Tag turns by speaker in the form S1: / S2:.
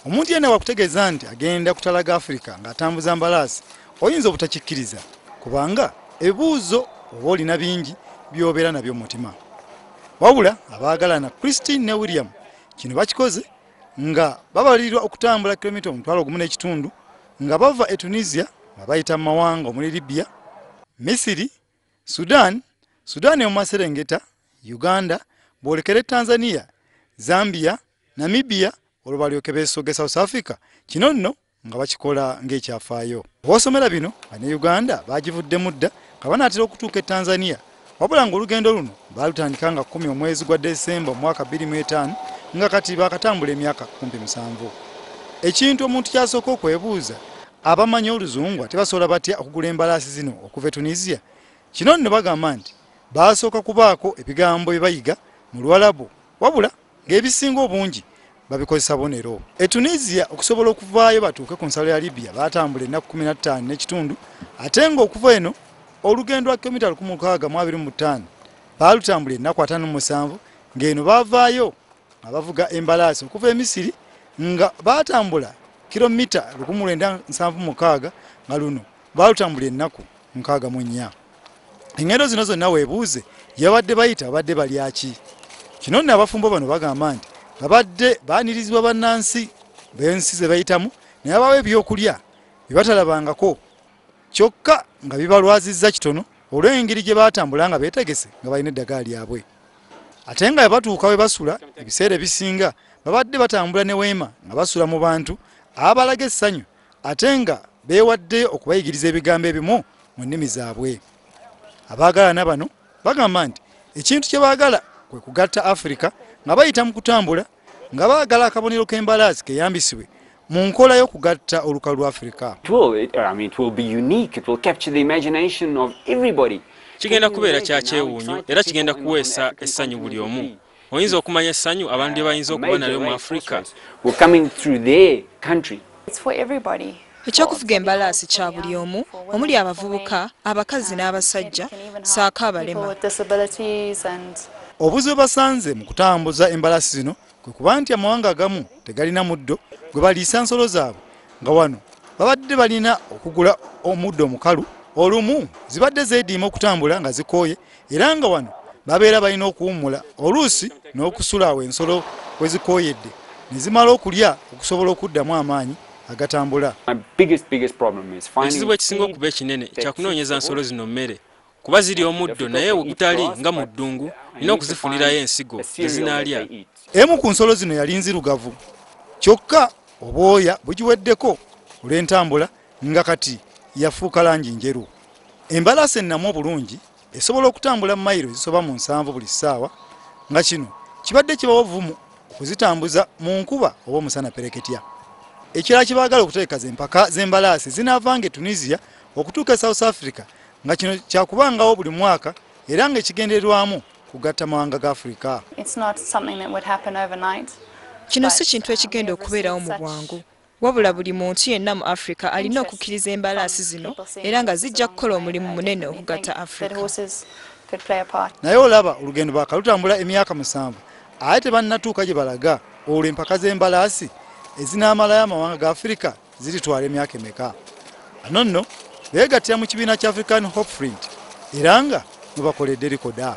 S1: Omuntu yenna wakutegeeza nti agenda kutalaga Afrika ng'atambuza mbalaasi oyinza obutakikkiriza kubanga ebibuuzo oba olina bingi by'obeera nabyo mu mutima. Wabula abaagalana Christine ne William kino bakikoze nga babalirirwa okutambula kilomita 1.5 nga bava e Tunisia nga bayita mu mawanga omuli Libya, Misiri, Sudan mu Maserengeta, Uganda, boolekere Tanzania, Zambia, Namibia olwo balyoke beesoge South Africa. Kino nno nga bakikola ng'ekyafaayo. Oosomera bino ne Uganda bagivudde mudda nga banaatera okutuuka e Tanzania. Wabula ng'olugendo luno baalutandika nga 10 omwezi gwa Desemba omwaka 2005 nga kati baakatambula emyaka 17. Ekintu omuntu kyasooka okwebuuza, abamanyi oluzungu ate basobola batya okugula embalaasi zino okuva e Tunisia? Kino nno bagamba nti baasooka kubaako ebigambo bye bayiga mu Luwalabu, wabula ng'ebisinga obungi babikozesa bonero. E Tunisia okusobola okuvaayo batuuke ku nsalo ya Libya baatambula ennaku 15 n'ekitundu, ate ng'okuva eno olugendo lwa kilomita 1625 baalutambula ennaku 57, ng'eno baavaayo nga bavuga embalaasi okuva e Misiri nga baatambula kilomita 1976 nga luno baalutambula ennaku 64. Engendo zino zonna weebuuze yabadde bayita babadde balyaki? Kino nno abafumbo bano bagamba nti babadde baanirizibwa bannansi b'ensi ze bayitamu ne babawa ebyokulya bye batalabangako kyokka nga bibalwazizza kitono olw'engeri gye baatambula nga beetegese nga balina eddagala lyabwe. Ate nga batuuka we basula ebiseera ebisinga babadde batambula ne weema nga basula mu bantu abalaga essanyu ate nga beewadde okubayigiriza ebigambo ebimu mu nnimi zaabwe. Abaagalana bano bagamba nti ekintu kye baagala kwe kugatta Afrika nga bayita mu kutambula nga baagala akabonero k'embalaasi keyambisibwe mu nkola y'okugatta olukalu lwa Afrika.
S2: It will be unique. It will capture the imagination of everybody.
S3: Kigenda kubeera kya kyewuunyo era kigenda kuweesa essanyu buli omu. Oyinza okumanya essanyu abantu lye bayinza okuba nalyo mu Afrika.
S2: We're coming through their country.
S4: It's for everybody.
S5: Ekyokuvuga embalaasi kya buli omu, omuli abavubuka, abakazi n'abasajja, saako abalema.
S1: Obuzibu basanze mu kutambuza embalaasi zino kwe kuba nti amawanga agamu tegalina muddo gwe baliisa nsolo zaabwe, nga wano babadde balina okugula omuddo omukalu, olumu zibadde zeediima okutambula nga zikooye, era nga wano babeera balina okuwummula oluusi n'okusula awo ensolo we zikooyedde ne zimala okulya okusobola okuddamu amaanyi agatambula.
S3: Ekizibu ekisinga okuba ekinene kyakunoonyeza nsolo zino mmere kuba ziri omuddo naye we gutali nga mu ddungu nina okuzifunirayo ensigo zezinaalya.
S1: Emu ku nsolo zino yali nzirugavu kyokka obwoya bugiweddeko olw'entambula nga kati yafuuka langi njeru. Embalaasi ennamu obulungi esobola okutambula mu mayiro ezisoba mu 7 buli ssaawa, nga kino kibadde kibawa obuvumu okuzitambuza mu nkuba oba omusana pereketya. Ekirala kye baagala okuteeka z'empaka z'embalaasi zinaavanga e Tunisia okutuuka e South Africa, nga kino kyakubangawo buli mwaka era ng'ekigendererwamu kugatta mawanga ga Afrika.
S5: Kino si kintu ekigenda okubeerawo mu bwangu, wabula buli muntu yenna mu Afrika alina okukkiriza embalaasi zino era nga zijja kukola omulimu munene okugatta Afrika.
S1: Naye olaba olugendo baakalutambula emyaka 7 ate tebannatuuka gye balaga, olwo empaka z'embalaasi ezinaamalayo amawanga ga Afrika ziritwala emyaka emeka? Ano nno beegattira mu kibiina kya African Hope Front era nga mwe bakoledde likoda.